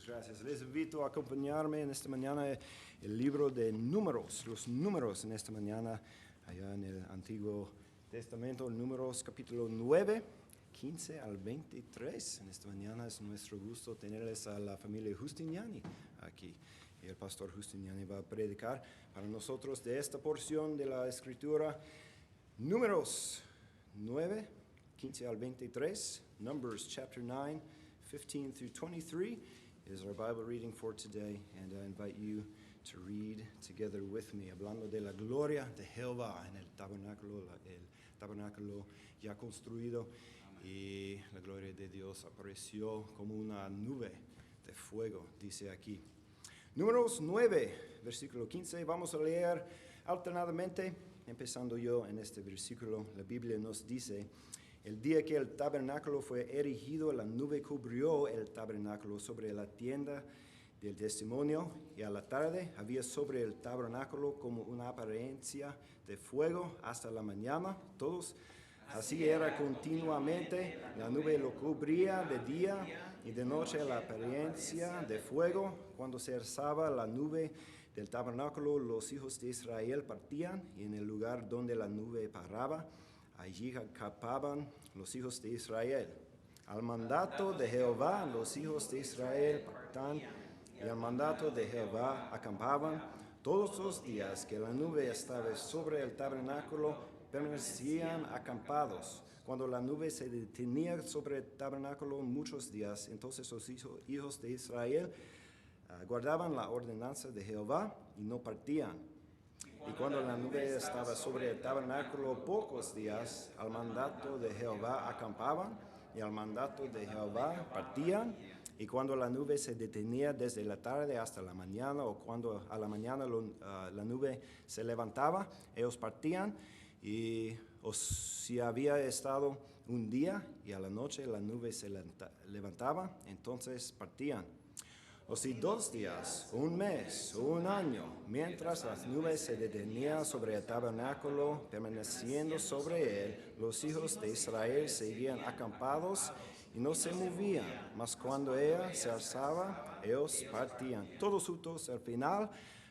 gracias. Les invito a acompañarme en esta mañana el libro de Números, los números en esta mañana, allá en el Antiguo Testamento, Números capítulo 9, 15 al 23. En esta mañana es nuestro gusto tenerles a la familia Justiniani aquí. Y el pastor Justiniani va a predicar para nosotros de esta porción de la Escritura, Números 9, 15 al 23, Numbers chapter 9, 15 through 23 is our Bible reading for today, and I invite you to read together with me, hablando de la gloria de Jehová en el tabernáculo ya construido, y la gloria de Dios apareció como una nube de fuego, dice aquí. Números 9, versículo 15, vamos a leer alternadamente, empezando yo en este versículo. La Biblia nos dice: el día que el tabernáculo fue erigido, la nube cubrió el tabernáculo sobre la tienda del testimonio, y a la tarde había sobre el tabernáculo como una apariencia de fuego hasta la mañana. Todos así era continuamente, la nube lo cubría de día y de noche la apariencia de fuego. Cuando se alzaba la nube del tabernáculo, los hijos de Israel partían, y en el lugar donde la nube paraba, allí acampaban los hijos de Israel. Al mandato de Jehová, los hijos de Israel partían, y al mandato de Jehová acampaban. Todos los días que la nube estaba sobre el tabernáculo, permanecían acampados. Cuando la nube se detenía sobre el tabernáculo muchos días, entonces los hijos de Israel guardaban la ordenanza de Jehová y no partían. Y cuando la nube estaba sobre el tabernáculo pocos días, al mandato de Jehová acampaban, y al mandato de Jehová partían. Y cuando la nube se detenía desde la tarde hasta la mañana, o cuando a la mañana la nube se levantaba, ellos partían. Y si había estado un día y a la noche la nube se levantaba, entonces partían. O si 2 días, un mes o un año, mientras las nubes se detenían sobre el tabernáculo, permaneciendo sobre él, los hijos de Israel seguían acampados y no se movían. Mas cuando ella se alzaba, ellos partían. Todos juntos al final,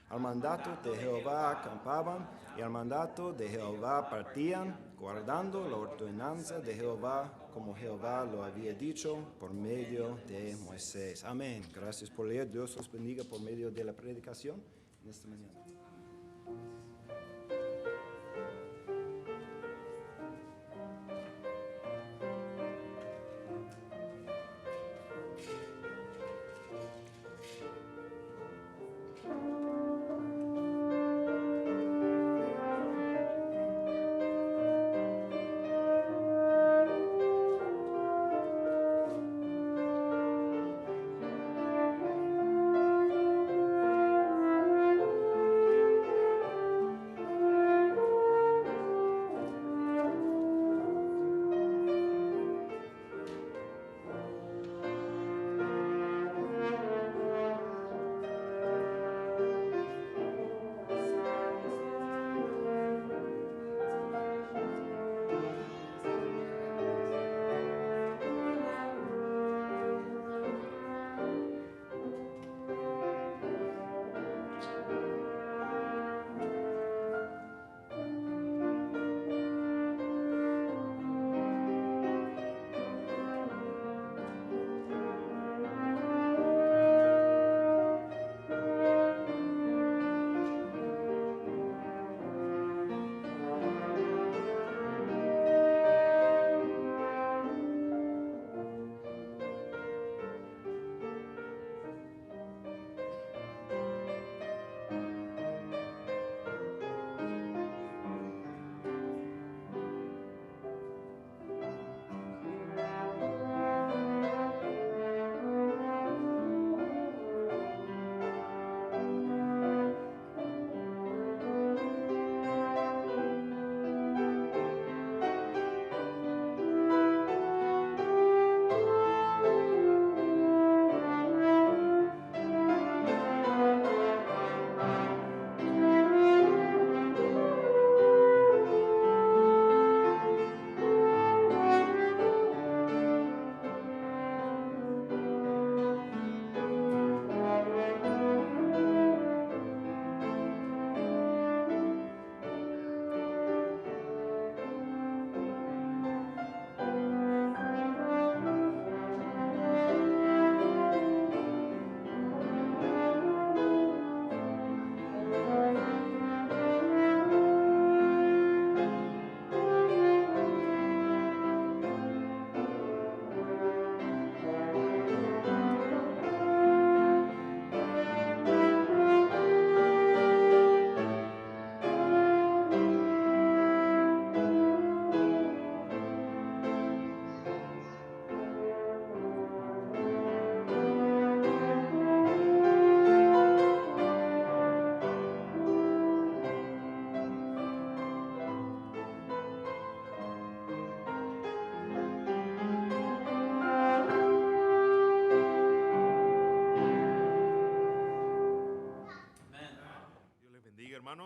al mandato de Jehová acampaban, y al mandato de Jehová partían, guardando la ordenanza de Jehová, como Jehová lo había dicho por medio de Moisés. Amén. Gracias por leer. Dios os bendiga por medio de la predicación en esta mañana.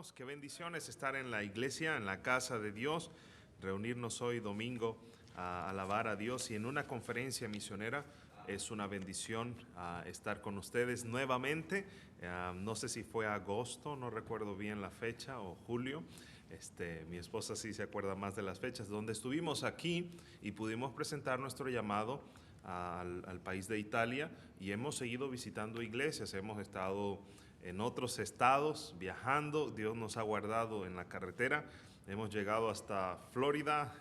hermanos, qué bendiciones estar en la iglesia, en la casa de Dios, reunirnos hoy domingo a alabar a Dios y en una conferencia misionera. Es una bendición estar con ustedes nuevamente. No sé si fue agosto, no recuerdo bien la fecha, o julio. Mi esposa sí se acuerda más de las fechas, donde estuvimos aquí y pudimos presentar nuestro llamado al país de Italia, y hemos seguido visitando iglesias, hemos estado en otros estados viajando. Dios nos ha guardado en la carretera. Hemos llegado hasta Florida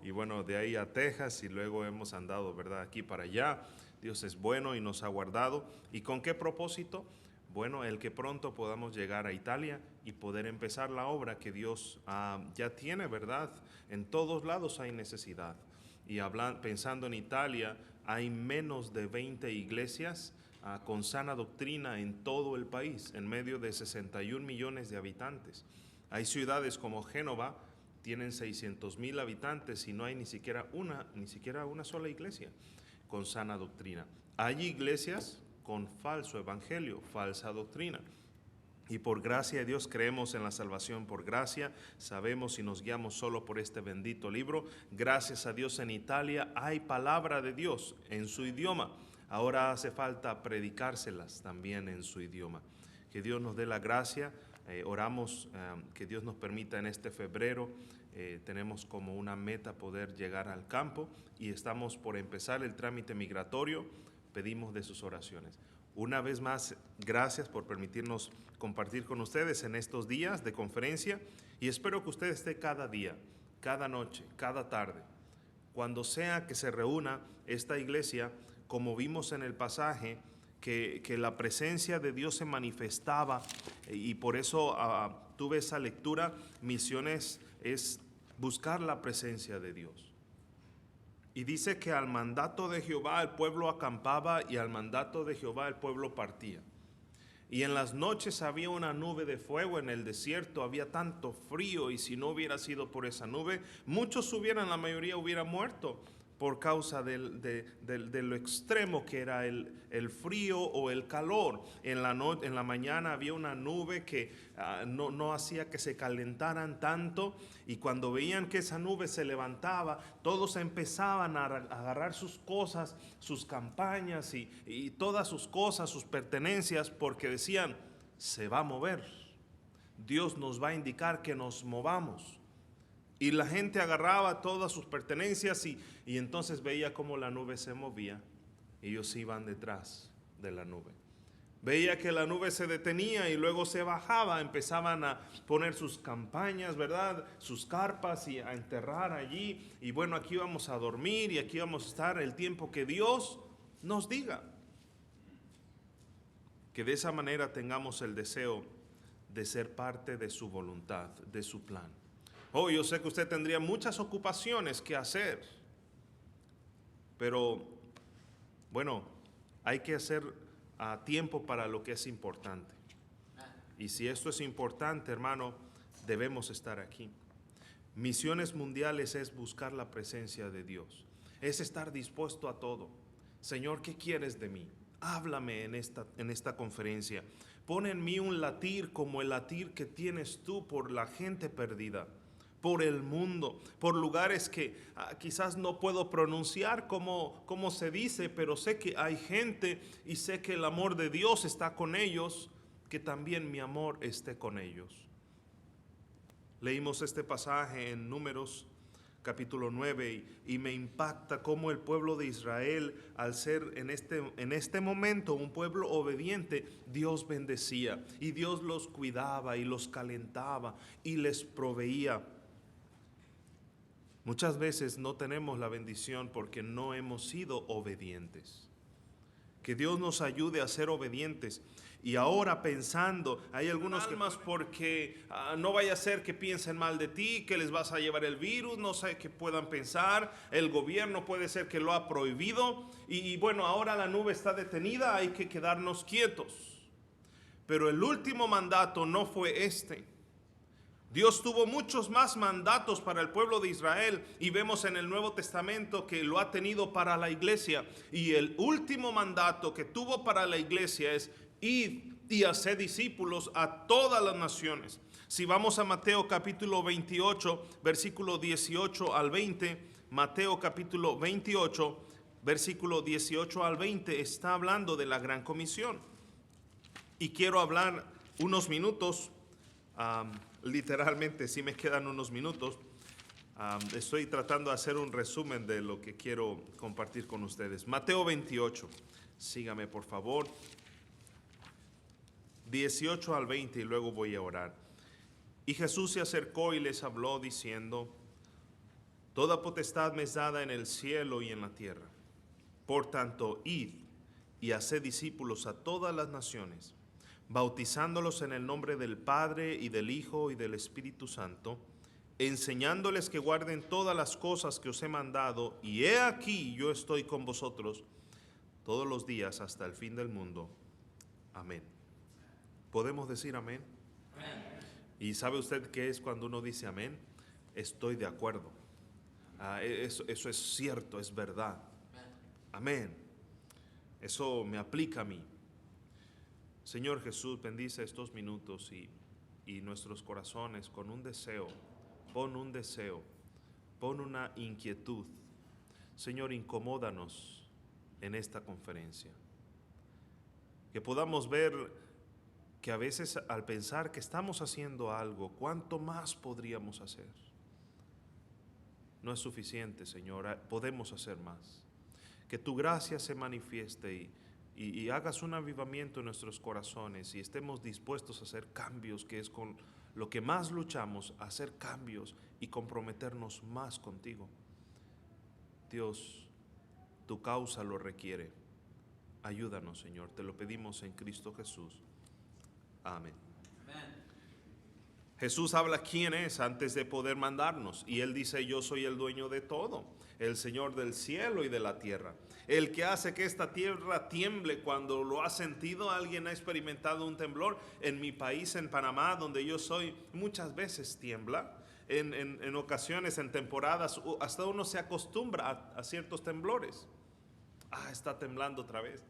y bueno, de ahí a Texas, y luego hemos andado, ¿verdad?, aquí para allá. Dios es bueno y nos ha guardado. ¿Y con qué propósito? Bueno, el que pronto podamos llegar a Italia y poder empezar la obra que Dios ya tiene, ¿verdad? En todos lados hay necesidad. Y pensando en Italia, hay menos de 20 iglesias con sana doctrina en todo el país, en medio de 61 millones de habitantes. Hay ciudades como Génova, tienen 600,000 habitantes y no hay ni siquiera una sola iglesia con sana doctrina. Hay iglesias con falso evangelio, falsa doctrina. Y por gracia de Dios creemos en la salvación por gracia, sabemos y nos guiamos solo por este bendito libro. Gracias a Dios en Italia hay palabra de Dios en su idioma. Ahora hace falta predicárselas también en su idioma. Que Dios nos dé la gracia. Oramos que Dios nos permita en este febrero. Tenemos como una meta poder llegar al campo y estamos por empezar el trámite migratorio. Pedimos de sus oraciones. Una vez más, gracias por permitirnos compartir con ustedes en estos días de conferencia, y espero que usted esté cada día, cada noche, cada tarde, cuando sea que se reúna esta iglesia. Como vimos en el pasaje, que la presencia de Dios se manifestaba, y por eso tuve esa lectura. Misiones es buscar la presencia de Dios. Y dice que al mandato de Jehová el pueblo acampaba, y al mandato de Jehová el pueblo partía. Y en las noches había una nube de fuego en el desierto, había tanto frío, y si no hubiera sido por esa nube, la mayoría hubieran muerto por causa de lo extremo que era el frío o el calor. En la mañana había una nube que no hacía que se calentaran tanto, y cuando veían que esa nube se levantaba, todos empezaban a agarrar sus cosas, sus campañas y todas sus cosas, sus pertenencias, porque decían: se va a mover, Dios nos va a indicar que nos movamos. Y la gente agarraba todas sus pertenencias y entonces veía cómo la nube se movía. Ellos iban detrás de la nube. Veía que la nube se detenía y luego se bajaba. Empezaban a poner sus campañas, ¿verdad?, sus carpas, y a enterrar allí. Y bueno, aquí vamos a dormir y aquí vamos a estar el tiempo que Dios nos diga. Que de esa manera tengamos el deseo de ser parte de su voluntad, de su plan. Yo sé que usted tendría muchas ocupaciones que hacer, pero bueno, hay que hacer tiempo para lo que es importante. Y si esto es importante, hermano, debemos estar aquí. Misiones mundiales es buscar la presencia de Dios, es estar dispuesto a todo. Señor, ¿qué quieres de mí? Háblame en esta conferencia. Pon en mí un latir como el latir que tienes tú por la gente perdida, por el mundo, por lugares que quizás no puedo pronunciar como se dice, pero sé que hay gente y sé que el amor de Dios está con ellos, que también mi amor esté con ellos. Leímos este pasaje en Números capítulo 9 y me impacta cómo el pueblo de Israel, al ser en este momento un pueblo obediente, Dios bendecía y Dios los cuidaba y los calentaba y les proveía. Muchas veces no tenemos la bendición porque no hemos sido obedientes. Que Dios nos ayude a ser obedientes. Y ahora pensando, hay algunos almas porque no vaya a ser que piensen mal de ti, que les vas a llevar el virus, no sé qué puedan pensar. El gobierno puede ser que lo ha prohibido. Y bueno, ahora la nube está detenida, hay que quedarnos quietos. Pero el último mandato no fue este. Dios tuvo muchos más mandatos para el pueblo de Israel, y vemos en el Nuevo Testamento que lo ha tenido para la iglesia. Y el último mandato que tuvo para la iglesia es: id y haced discípulos a todas las naciones, Si vamos a Mateo capítulo 28, versículo 18 al 20, Mateo capítulo 28, versículo 18 al 20, está hablando de la gran comisión. Y quiero hablar unos minutos, literalmente sí me quedan unos minutos. Estoy tratando de hacer un resumen de lo que quiero compartir con ustedes. Mateo 28, sígame por favor. 18 al 20 y luego voy a orar. Y Jesús se acercó y les habló diciendo: Toda potestad me es dada en el cielo y en la tierra. Por tanto, id y haced discípulos a todas las naciones, bautizándolos en el nombre del Padre y del Hijo y del Espíritu Santo, enseñándoles que guarden todas las cosas que os he mandado, y he aquí yo estoy con vosotros todos los días hasta el fin del mundo. Amén. ¿Podemos decir amén? Amén. ¿Y sabe usted qué es cuando uno dice amén? Estoy de acuerdo. Eso es cierto, es verdad. Amén. Eso me aplica a mí. Señor Jesús, bendice estos minutos y nuestros corazones con un deseo. Pon un deseo, pon una inquietud. Señor, incomódanos en esta conferencia. Que podamos ver que a veces al pensar que estamos haciendo algo, ¿cuánto más podríamos hacer? No es suficiente, Señor, podemos hacer más. Que tu gracia se manifieste y hagas un avivamiento en nuestros corazones y estemos dispuestos a hacer cambios, que es con lo que más luchamos, hacer cambios y comprometernos más contigo. Dios, tu causa lo requiere. Ayúdanos, Señor, te lo pedimos en Cristo Jesús. Amén. Jesús habla quién es antes de poder mandarnos, y Él dice: yo soy el dueño de todo, el Señor del cielo y de la tierra, el que hace que esta tierra tiemble cuando lo ha sentido. Alguien ha experimentado un temblor. En mi país, en Panamá, donde yo soy, muchas veces tiembla. En ocasiones, en temporadas, hasta uno se acostumbra a ciertos temblores. Está temblando otra vez.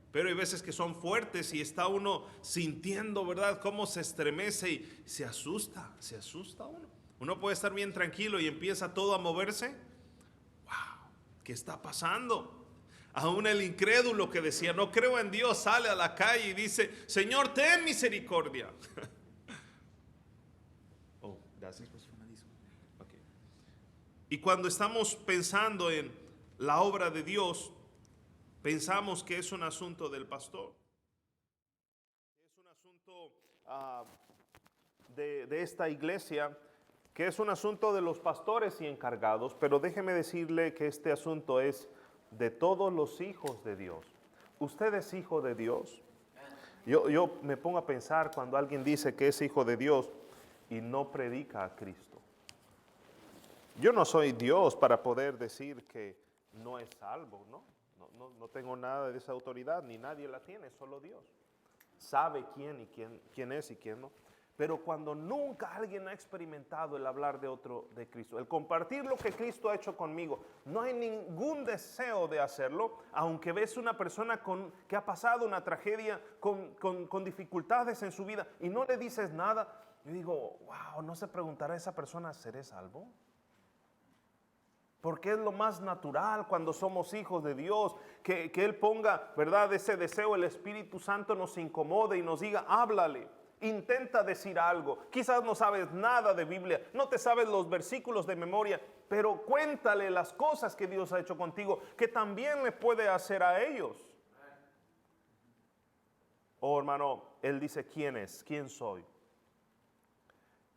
Pero hay veces que son fuertes y está uno sintiendo, ¿verdad?, cómo se estremece y se asusta uno. Uno puede estar bien tranquilo y empieza todo a moverse. ¡Wow! ¿Qué está pasando? Aún el incrédulo que decía: no creo en Dios, sale a la calle y dice: Señor, ten misericordia. Gracias. Okay. Y cuando estamos pensando en la obra de Dios, pensamos que es un asunto del pastor, es un asunto de esta iglesia, que es un asunto de los pastores y encargados, pero déjeme decirle que este asunto es de todos los hijos de Dios. ¿Usted es hijo de Dios? Yo me pongo a pensar cuando alguien dice que es hijo de Dios y no predica a Cristo. Yo no soy Dios para poder decir que no es salvo, ¿no? No tengo nada de esa autoridad, ni nadie la tiene, solo Dios. Sabe quién es y quién no. Pero cuando nunca alguien ha experimentado el hablar de Cristo, el compartir lo que Cristo ha hecho conmigo, no hay ningún deseo de hacerlo, aunque ves una persona que ha pasado una tragedia, con dificultades en su vida, y no le dices nada, yo digo: wow, ¿no se preguntará esa persona, ¿seré salvo? Porque es lo más natural cuando somos hijos de Dios, que Él ponga, ¿verdad?, ese deseo. El Espíritu Santo nos incomode y nos diga: háblale, intenta decir algo. Quizás no sabes nada de Biblia, no te sabes los versículos de memoria, pero cuéntale las cosas que Dios ha hecho contigo, que también le puede hacer a ellos. Oh, hermano, Él dice: ¿quién es? ¿Quién soy?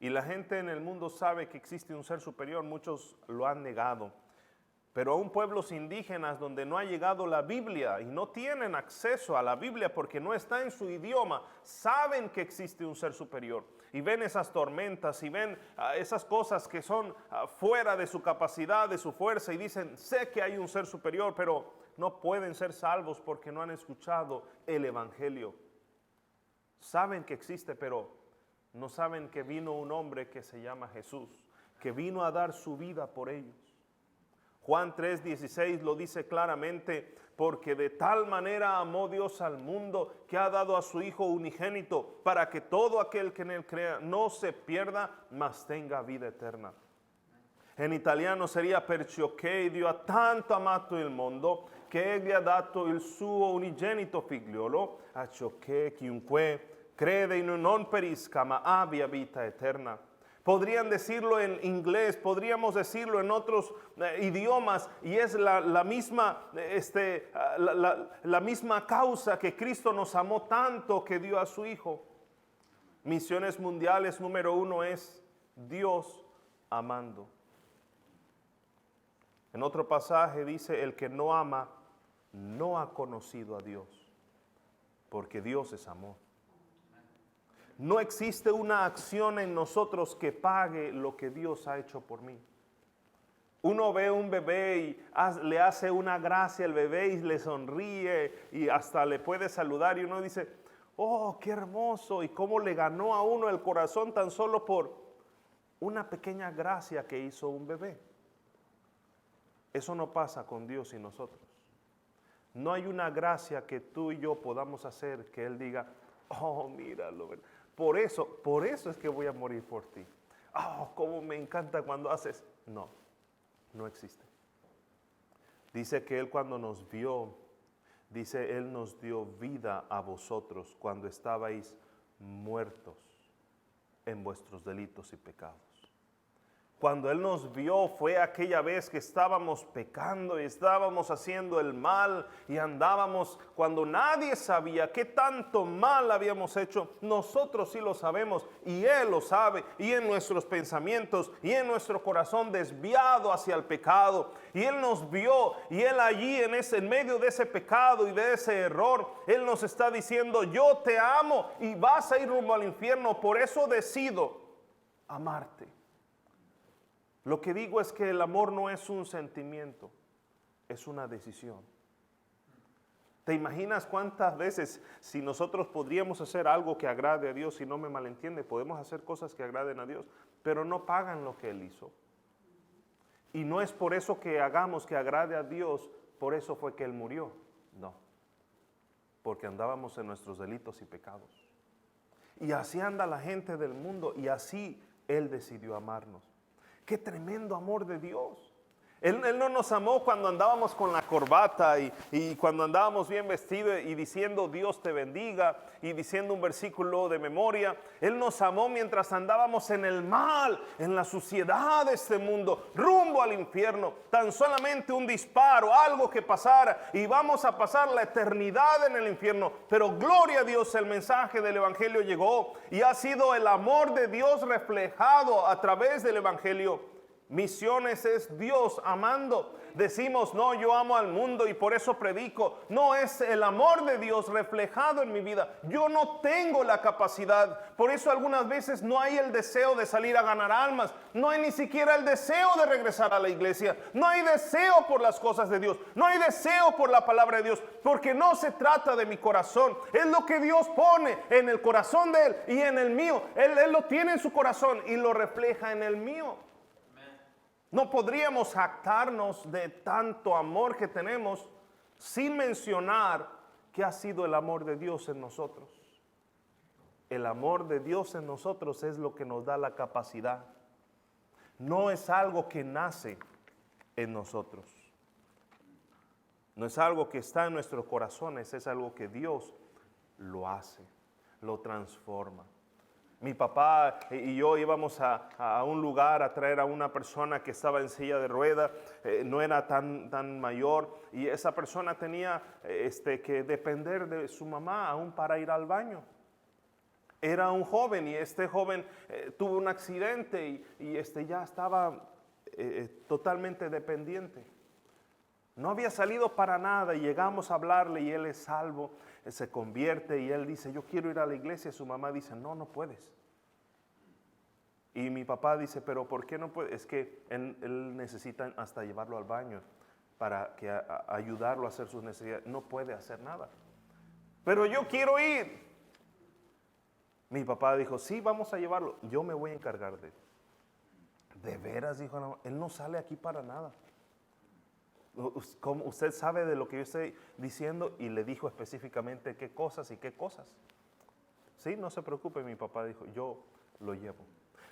Y la gente en el mundo sabe que existe un ser superior, muchos lo han negado. Pero aún pueblos indígenas donde no ha llegado la Biblia y no tienen acceso a la Biblia porque no está en su idioma, saben que existe un ser superior. Y ven esas tormentas y ven esas cosas que son fuera de su capacidad, de su fuerza, y dicen: sé que hay un ser superior, pero no pueden ser salvos porque no han escuchado el Evangelio. Saben que existe, pero no saben que vino un hombre que se llama Jesús, que vino a dar su vida por ellos. Juan 3:16 lo dice claramente: porque de tal manera amó Dios al mundo que ha dado a su Hijo unigénito para que todo aquel que en él crea no se pierda, mas tenga vida eterna. In italiano seria perciò che Dio ha tanto amato il mondo che egli ha dato il suo unigenito figliolo acciò che chiunque crede in lui non perisca ma abbia vita eterna. Podrían decirlo en inglés, podríamos decirlo en otros idiomas y es la misma causa que Cristo nos amó tanto que dio a su Hijo. Misiones Mundiales número 1 es Dios amando. En otro pasaje dice, el que no ama no ha conocido a Dios, porque Dios es amor. No existe una acción en nosotros que pague lo que Dios ha hecho por mí. Uno ve un bebé y le hace una gracia al bebé y le sonríe y hasta le puede saludar y uno dice, oh, qué hermoso, y cómo le ganó a uno el corazón tan solo por una pequeña gracia que hizo un bebé. Eso no pasa con Dios y nosotros. No hay una gracia que tú y yo podamos hacer que Él diga, oh, míralo. Por eso es que voy a morir por ti. Oh, cómo me encanta cuando haces. No, no existe. Dice que Él cuando nos vio, dice Él nos dio vida a vosotros cuando estabais muertos en vuestros delitos y pecados. Cuando Él nos vio fue aquella vez que estábamos pecando y estábamos haciendo el mal y andábamos cuando nadie sabía qué tanto mal habíamos hecho. Nosotros sí lo sabemos y Él lo sabe, y en nuestros pensamientos y en nuestro corazón desviado hacia el pecado. Y Él nos vio y Él allí en medio de ese pecado y de ese error, Él nos está diciendo, yo te amo y vas a ir rumbo al infierno, por eso decido amarte. Lo que digo es que el amor no es un sentimiento, es una decisión. ¿Te imaginas cuántas veces si nosotros podríamos hacer algo que agrade a Dios, si no me malentiende, podemos hacer cosas que agraden a Dios, pero no pagan lo que Él hizo? Y no es por eso que hagamos que agrade a Dios, por eso fue que Él murió. No, porque andábamos en nuestros delitos y pecados. Y así anda la gente del mundo y así Él decidió amarnos. ¡Qué tremendo amor de Dios! Él no nos amó cuando andábamos con la corbata y cuando andábamos bien vestidos y diciendo Dios te bendiga y diciendo un versículo de memoria. Él nos amó mientras andábamos en el mal, en la suciedad de este mundo, rumbo al infierno. Tan solamente un disparo, algo que pasara y vamos a pasar la eternidad en el infierno. Pero gloria a Dios, el mensaje del Evangelio llegó y ha sido el amor de Dios reflejado a través del Evangelio. Misiones es Dios amando. Decimos, no, yo amo al mundo y por eso predico. No, es el amor de Dios reflejado en mi vida. Yo no tengo la capacidad. Por eso algunas veces no hay el deseo de salir a ganar almas. No hay ni siquiera el deseo de regresar a la iglesia. No hay deseo por las cosas de Dios. No hay deseo por la palabra de Dios. Porque no se trata de mi corazón. Es lo que Dios pone en el corazón de Él y en el mío. Él lo tiene en su corazón y lo refleja en el mío. No podríamos jactarnos de tanto amor que tenemos sin mencionar que ha sido el amor de Dios en nosotros. El amor de Dios en nosotros es lo que nos da la capacidad. No es algo que nace en nosotros. No es algo que está en nuestros corazones, es algo que Dios lo hace, lo transforma. Mi papá y yo íbamos a un lugar a traer a una persona que estaba en silla de ruedas, no era tan mayor, y esa persona tenía que depender de su mamá aún para ir al baño. Era un joven y este joven tuvo un accidente y ya estaba totalmente dependiente. No había salido para nada y llegamos a hablarle y él es salvo, se convierte y él dice, yo quiero ir a la iglesia. Su mamá dice, no puedes. Y mi papá dice, pero ¿por qué no puede? Es que él necesita hasta llevarlo al baño para ayudarlo a hacer sus necesidades. No puede hacer nada. Pero yo quiero ir. Mi papá dijo, sí, vamos a llevarlo. Yo me voy a encargar de él. ¿De veras? Dijo, no, él no sale aquí para nada. ¿Cómo usted sabe de lo que yo estoy diciendo? Y le dijo específicamente qué cosas y qué cosas. Sí, no se preocupe, mi papá dijo, yo lo llevo.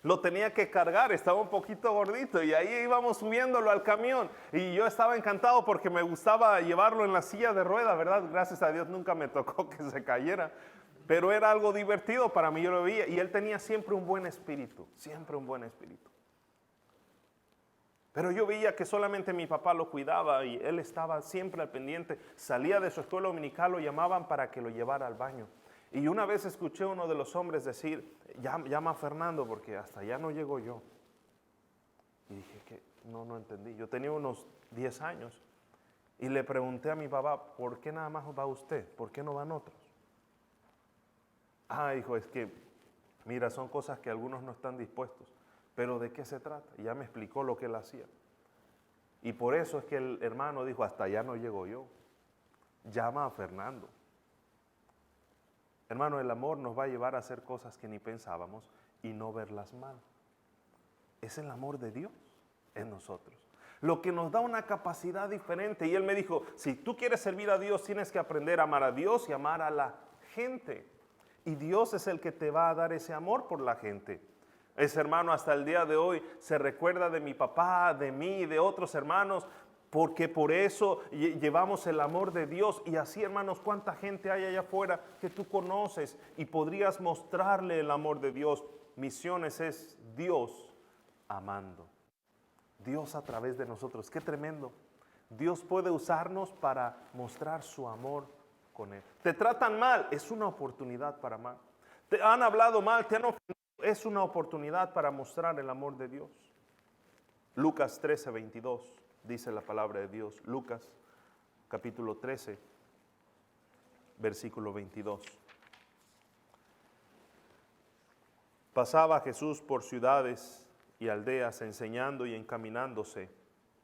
Lo tenía que cargar, estaba un poquito gordito y ahí íbamos subiéndolo al camión. Y yo estaba encantado porque me gustaba llevarlo en la silla de rueda, ¿verdad? Gracias a Dios nunca me tocó que se cayera. Pero era algo divertido para mí, yo lo veía. Y él tenía siempre un buen espíritu, siempre un buen espíritu. Pero yo veía que solamente mi papá lo cuidaba y él estaba siempre al pendiente. Salía de su escuela dominical, lo llamaban para que lo llevara al baño. Y una vez escuché a uno de los hombres decir, llama a Fernando porque hasta allá no llego yo. Y dije que no entendí. Yo tenía unos 10 años y le pregunté a mi papá, ¿por qué nada más va usted? ¿Por qué no van otros? Hijo, es que, mira, son cosas que algunos no están dispuestos. Pero ¿de qué se trata? Y ya me explicó lo que él hacía. Y por eso es que el hermano dijo, hasta allá no llego yo. Llama a Fernando. Hermano, el amor nos va a llevar a hacer cosas que ni pensábamos y no verlas mal. Es el amor de Dios en nosotros. Lo que nos da una capacidad diferente. Y él me dijo, si tú quieres servir a Dios, tienes que aprender a amar a Dios y amar a la gente. Y Dios es el que te va a dar ese amor por la gente. Ese hermano hasta el día de hoy se recuerda de mi papá, de mí, de otros hermanos, porque por eso llevamos el amor de Dios. Y así, hermanos, cuánta gente hay allá afuera que tú conoces y podrías mostrarle el amor de Dios. Misiones es Dios amando. Dios a través de nosotros. Qué tremendo. Dios puede usarnos para mostrar su amor con Él. Te tratan mal, es una oportunidad para amar. Te han hablado mal, te han ofendido, es una oportunidad para mostrar el amor de Dios. Lucas 13:22 dice la palabra de Dios. Lucas capítulo 13, versículo 22. Pasaba Jesús por ciudades y aldeas enseñando y encaminándose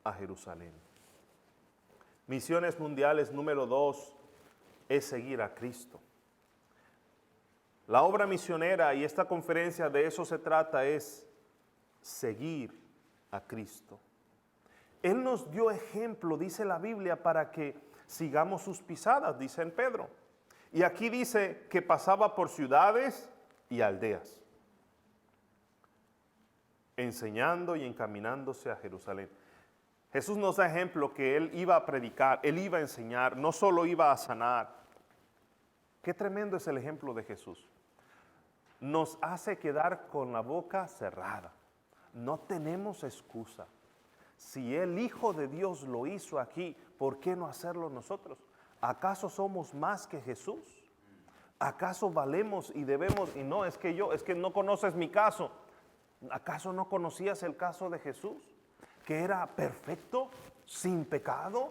a Jerusalén. Misiones mundiales número 2 es seguir a Cristo. La obra misionera y esta conferencia de eso se trata, es seguir a Cristo. Él nos dio ejemplo, dice la Biblia, para que sigamos sus pisadas, dice en Pedro. Y aquí dice que pasaba por ciudades y aldeas, enseñando y encaminándose a Jerusalén. Jesús nos da ejemplo que Él iba a predicar, Él iba a enseñar, no solo iba a sanar. Qué tremendo es el ejemplo de Jesús. Nos hace quedar con la boca cerrada. No tenemos excusa. Si el Hijo de Dios lo hizo aquí, ¿por qué no hacerlo nosotros? ¿Acaso somos más que Jesús? ¿Acaso valemos y debemos? Y no, es que no conoces mi caso. ¿Acaso no conocías el caso de Jesús? Que era perfecto, sin pecado.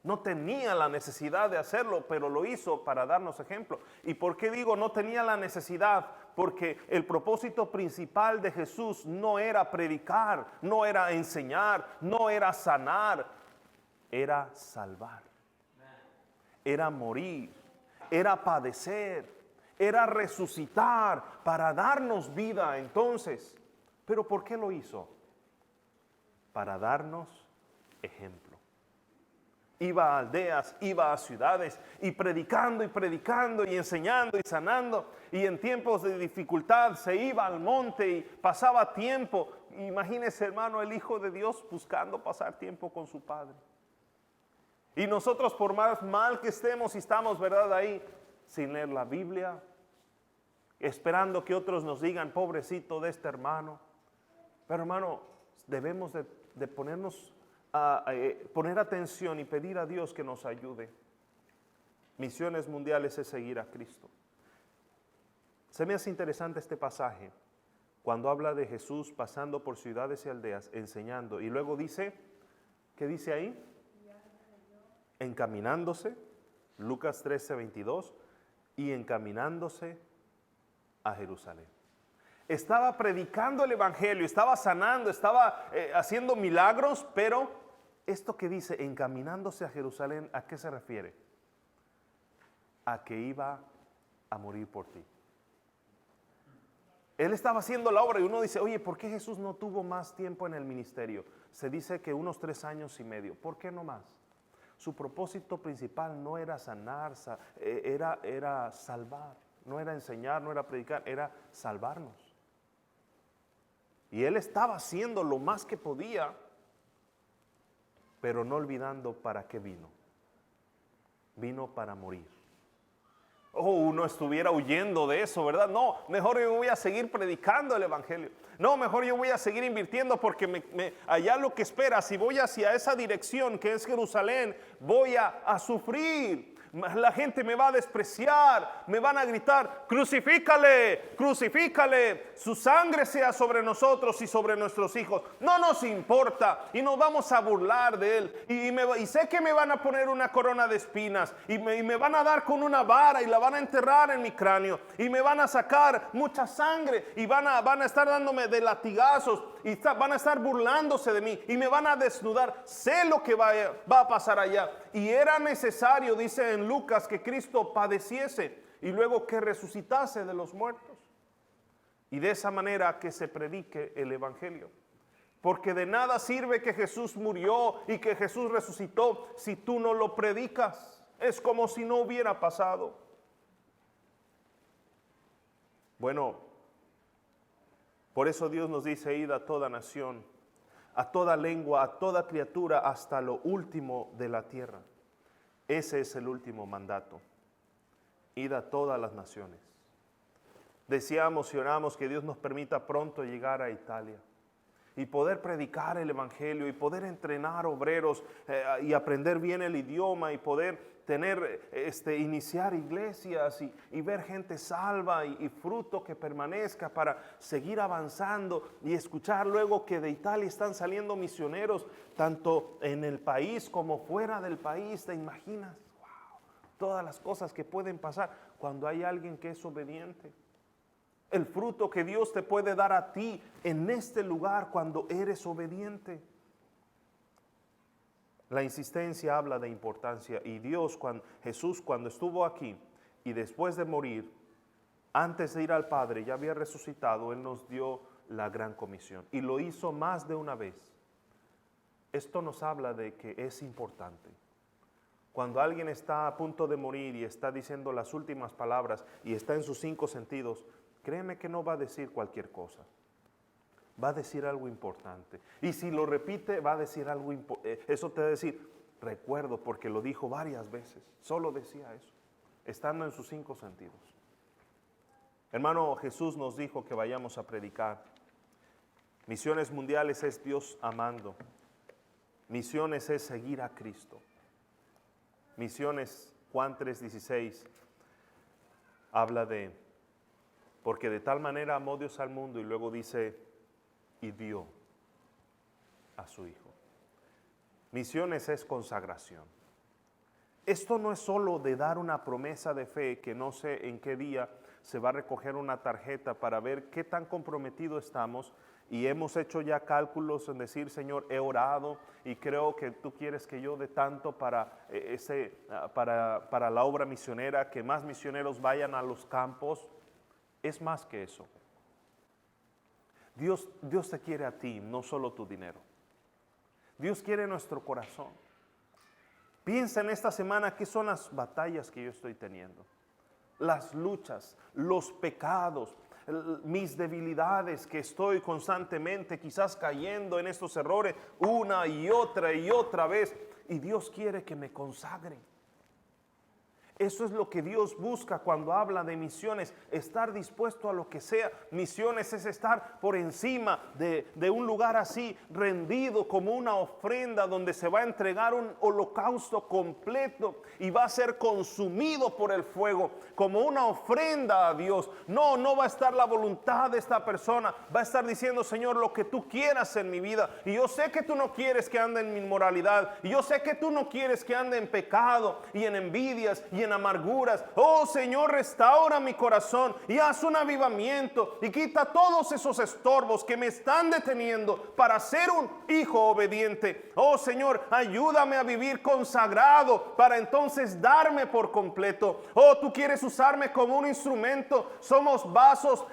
No tenía la necesidad de hacerlo, pero lo hizo para darnos ejemplo. ¿Y por qué digo no tenía la necesidad? Porque el propósito principal de Jesús no era predicar, no era enseñar, no era sanar, era salvar, era morir, era padecer, era resucitar para darnos vida entonces. ¿Pero por qué lo hizo? Para darnos ejemplo. Iba a aldeas, iba a ciudades y predicando y enseñando y sanando. Y en tiempos de dificultad se iba al monte y pasaba tiempo. Imagínese, hermano, el Hijo de Dios buscando pasar tiempo con su Padre. Y nosotros, por más mal que estemos y estamos, ¿verdad?, ahí sin leer la Biblia, esperando que otros nos digan, pobrecito de este hermano. Pero, hermano, debemos de ponernos poner atención y pedir a Dios que nos ayude. Misiones mundiales es seguir a Cristo. Se me hace interesante este pasaje cuando habla de Jesús pasando por ciudades y aldeas enseñando, y luego dice, ¿qué dice ahí? Encaminándose, Lucas 13:22, y encaminándose a Jerusalén. Estaba predicando el evangelio, estaba sanando, estaba haciendo milagros, pero esto que dice encaminándose a Jerusalén, ¿a qué se refiere? A que iba a morir por ti. Él estaba haciendo la obra y uno dice, oye, ¿por qué Jesús no tuvo más tiempo en el ministerio? Se dice que unos 3 años y medio. ¿Por qué no más? Su propósito principal no era sanar, era salvar. No era enseñar, no era predicar, era salvarnos. Y Él estaba haciendo lo más que podía, pero no olvidando para qué vino. Vino para morir. Uno estuviera huyendo de eso, ¿verdad? No, mejor yo voy a seguir predicando el Evangelio. No, mejor yo voy a seguir invirtiendo porque allá lo que espera, si voy hacia esa dirección que es Jerusalén, voy a sufrir. La gente me va a despreciar, me van a gritar, crucifícale, crucifícale, su sangre sea sobre nosotros y sobre nuestros hijos. No nos importa y nos vamos a burlar de él. Y sé que me van a poner una corona de espinas y me van a dar con una vara y la van a enterrar en mi cráneo y me van a sacar mucha sangre y van a estar dándome de latigazos y van a estar burlándose de mí y me van a desnudar. Sé lo que va a pasar allá. Y era necesario, dice en Lucas, que Cristo padeciese y luego que resucitase de los muertos. Y de esa manera que se predique el Evangelio. Porque de nada sirve que Jesús murió y que Jesús resucitó si tú no lo predicas. Es como si no hubiera pasado. Bueno, por eso Dios nos dice: id a toda nación, a toda lengua, a toda criatura, hasta lo último de la tierra. Ese es el último mandato. Id a todas las naciones. Deseamos y oramos que Dios nos permita pronto llegar a Italia y poder predicar el Evangelio y poder entrenar obreros y aprender bien el idioma y poder iniciar iglesias y ver gente salva y fruto que permanezca para seguir avanzando y escuchar luego que de Italia están saliendo misioneros tanto en el país como fuera del país. ¿Te imaginas? Wow, todas las cosas que pueden pasar cuando hay alguien que es obediente. El fruto que Dios te puede dar a ti en este lugar cuando eres obediente. La insistencia habla de importancia y Jesús cuando estuvo aquí y después de morir, antes de ir al Padre, ya había resucitado. Él nos dio la gran comisión y lo hizo más de una vez. Esto nos habla de que es importante. Cuando alguien está a punto de morir y está diciendo las últimas palabras y está en sus 5 sentidos, créeme que no va a decir cualquier cosa. Va a decir algo importante. Y si lo repite, va a decir algo importante. Eso te va a decir, recuerdo, porque lo dijo varias veces. Solo decía eso, estando en sus 5 sentidos. Hermano, Jesús nos dijo que vayamos a predicar. Misiones mundiales es Dios amando. Misiones es seguir a Cristo. Misiones, Juan 3:16, habla de, porque de tal manera amó Dios al mundo, y luego dice, y dio a su Hijo. Misiones es consagración. Esto no es solo de dar una promesa de fe, que no sé en qué día se va a recoger una tarjeta para ver qué tan comprometido estamos, y hemos hecho ya cálculos en decir, Señor, he orado y creo que tú quieres que yo dé tanto para la obra misionera, que más misioneros vayan a los campos. Es más que eso. Dios te quiere a ti, no solo tu dinero. Dios quiere nuestro corazón. Piensa en esta semana qué son las batallas que yo estoy teniendo, las luchas, los pecados, mis debilidades, que estoy constantemente quizás cayendo en estos errores una y otra vez, y Dios quiere que me consagre. Eso es lo que Dios busca cuando habla de misiones, estar dispuesto a lo que sea. Misiones es estar por encima de un lugar así, rendido como una ofrenda, donde se va a entregar un holocausto completo y va a ser consumido por el fuego como una ofrenda a Dios. No va a estar la voluntad de esta persona, va a estar diciendo, Señor, lo que tú quieras en mi vida. Y yo sé que tú no quieres que ande en inmoralidad, y yo sé que tú no quieres que ande en pecado y en envidias y en amarguras. Oh Señor, restaura mi corazón y haz un avivamiento y quita todos esos estorbos que me están deteniendo para ser un hijo obediente. Oh Señor, ayúdame a vivir consagrado para entonces darme por completo. Oh, tú quieres usarme como un instrumento. Somos vasos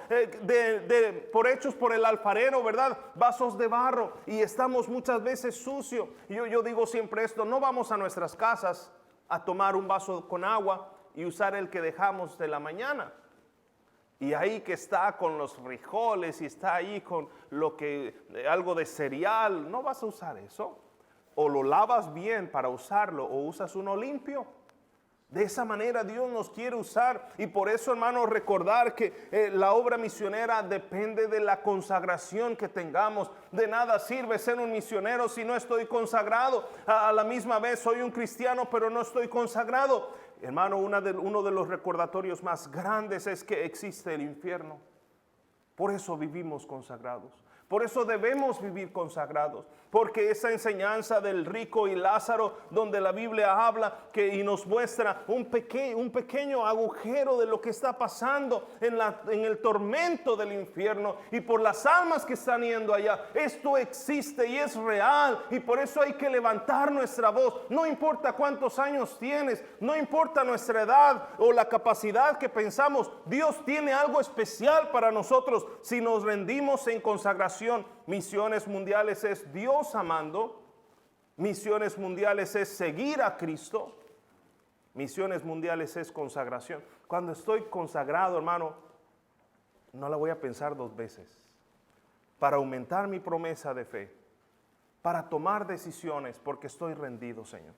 por hechos por el alfarero, ¿verdad? Vasos de barro y estamos muchas veces sucios. Yo digo siempre esto: no vamos a nuestras casas a tomar un vaso con agua y usar el que dejamos de la mañana. Y ahí que está con los frijoles y está ahí con algo de cereal, no vas a usar eso. O lo lavas bien para usarlo o usas uno limpio. De esa manera Dios nos quiere usar, y por eso, hermanos, recordar que la obra misionera depende de la consagración que tengamos. De nada sirve ser un misionero si no estoy consagrado. A la misma vez soy un cristiano pero no estoy consagrado. Hermano, uno de los recordatorios más grandes es que existe el infierno. Por eso vivimos consagrados. Por eso debemos vivir consagrados, porque esa enseñanza del rico y Lázaro, donde la Biblia habla y nos muestra un pequeño agujero de lo que está pasando en el tormento del infierno y por las almas que están yendo allá. Esto existe y es real, y por eso hay que levantar nuestra voz. No importa cuántos años tienes, no importa nuestra edad o la capacidad que pensamos, Dios tiene algo especial para nosotros si nos rendimos en consagración. Misiones mundiales es Dios amando. Misiones mundiales es seguir a Cristo. Misiones mundiales es consagración. Cuando estoy consagrado, hermano, no la voy a pensar dos veces. Para aumentar mi promesa de fe, para tomar decisiones, porque estoy rendido, Señor.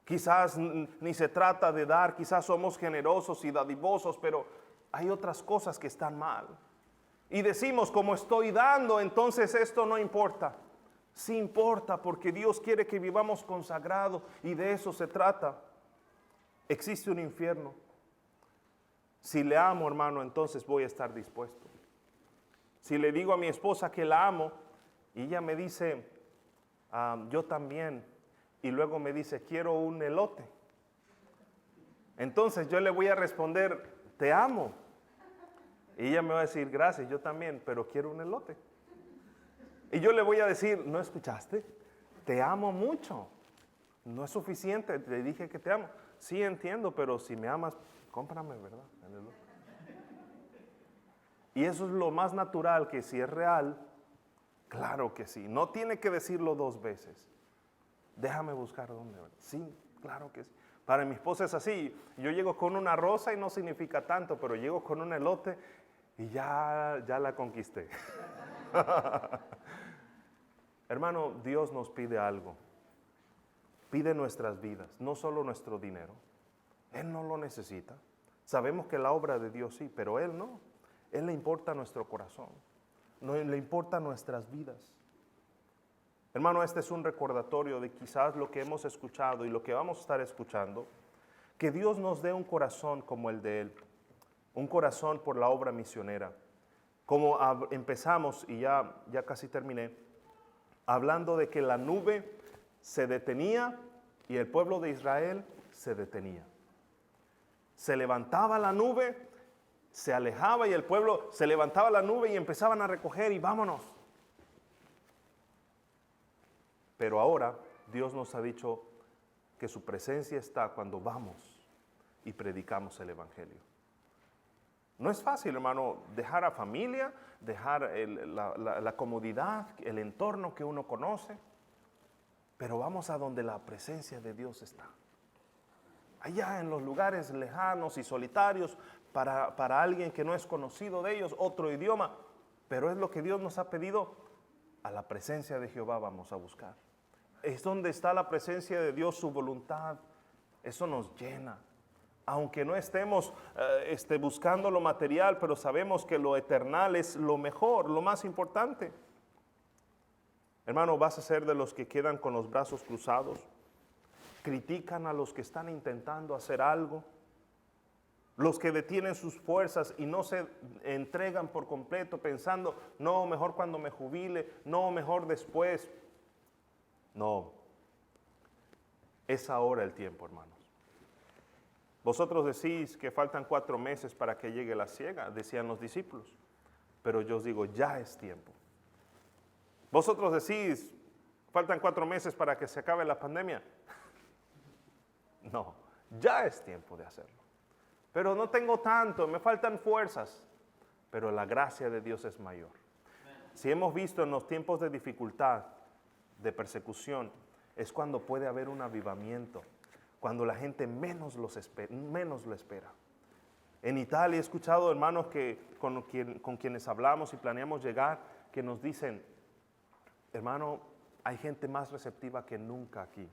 Quizás ni se trata de dar, quizás somos generosos y dadivosos, pero hay otras cosas que están mal. Y decimos, como estoy dando, entonces esto no importa. Sí importa, porque Dios quiere que vivamos consagrados, y de eso se trata. Existe un infierno. Si le amo, hermano, entonces voy a estar dispuesto. Si le digo a mi esposa que la amo y ella me dice, yo también, y luego me dice, quiero un elote, entonces yo le voy a responder, te amo. Y ella me va a decir, gracias, yo también, pero quiero un elote. Y yo le voy a decir, ¿no escuchaste? Te amo mucho. No es suficiente, te dije que te amo. Sí, entiendo, pero si me amas, cómprame, ¿verdad? El elote. Y eso es lo más natural, que si es real, claro que sí. No tiene que decirlo dos veces. Déjame buscar dónde, ¿verdad? Sí, claro que sí. Para mi esposa es así. Yo llego con una rosa y no significa tanto, pero llego con un elote y ya la conquisté. Hermano, Dios nos pide algo. Pide nuestras vidas, no solo nuestro dinero. Él no lo necesita. Sabemos que la obra de Dios sí, pero Él no. Él le importa nuestro corazón. No le importa nuestras vidas. Hermano, este es un recordatorio de quizás lo que hemos escuchado y lo que vamos a estar escuchando. Que Dios nos dé un corazón como el de Él. Un corazón por la obra misionera. Como empezamos, y ya casi terminé, hablando de que la nube se detenía y el pueblo de Israel se detenía. Se levantaba la nube, se alejaba y el pueblo se levantaba la nube y empezaban a recoger y vámonos. Pero ahora Dios nos ha dicho que su presencia está cuando vamos y predicamos el Evangelio. No es fácil, hermano, dejar a familia, dejar la comodidad, el entorno que uno conoce, pero vamos a donde la presencia de Dios está. Allá en los lugares lejanos y solitarios, para alguien que no es conocido de ellos, otro idioma, pero es lo que Dios nos ha pedido. A la presencia de Jehová vamos a buscar. Es donde está la presencia de Dios, su voluntad. Eso nos llena. Aunque no estemos buscando lo material, pero sabemos que lo eternal es lo mejor, lo más importante. Hermano, vas a ser de los que quedan con los brazos cruzados, critican a los que están intentando hacer algo, los que detienen sus fuerzas y no se entregan por completo pensando, no, mejor cuando me jubile, no, mejor después. No, es ahora el tiempo, hermanos. Vosotros decís que faltan 4 meses para que llegue la siega, decían los discípulos. Pero yo os digo, ya es tiempo. Vosotros decís, faltan 4 meses para que se acabe la pandemia. No, ya es tiempo de hacerlo. Pero no tengo tanto, me faltan fuerzas. Pero la gracia de Dios es mayor. Si hemos visto en los tiempos de dificultad, de persecución, es cuando puede haber un avivamiento, cuando la gente menos lo espera. En Italia he escuchado hermanos con quienes hablamos y planeamos llegar, que nos dicen, hermano, hay gente más receptiva que nunca aquí,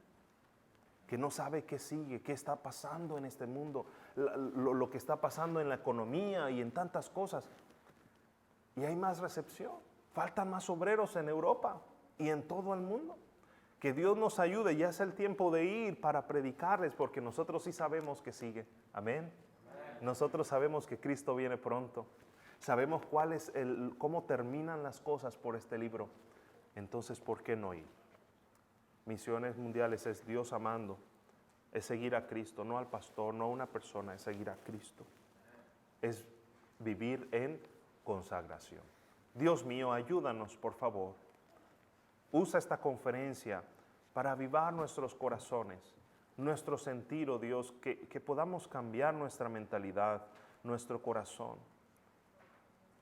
que no sabe qué sigue, qué está pasando en este mundo, lo que está pasando en la economía y en tantas cosas. Y hay más recepción, faltan más obreros en Europa y en todo el mundo. Que Dios nos ayude, ya es el tiempo de ir para predicarles, porque nosotros sí sabemos que sigue. Amén. Nosotros sabemos que Cristo viene pronto. Sabemos cómo terminan las cosas por este libro. Entonces, ¿por qué no ir? Misiones mundiales es Dios amando, es seguir a Cristo, no al pastor, no a una persona, es seguir a Cristo. Es vivir en consagración. Dios mío, ayúdanos, por favor. Usa esta conferencia para avivar nuestros corazones, nuestro sentir, oh Dios, que podamos cambiar nuestra mentalidad, nuestro corazón.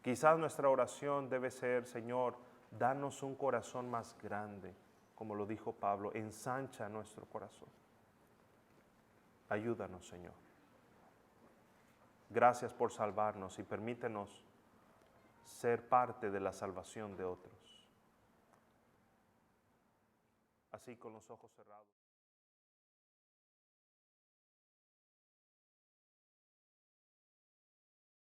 Quizás nuestra oración debe ser, Señor, danos un corazón más grande, como lo dijo Pablo, ensancha nuestro corazón. Ayúdanos, Señor. Gracias por salvarnos y permítenos ser parte de la salvación de otros. Así con los ojos cerrados.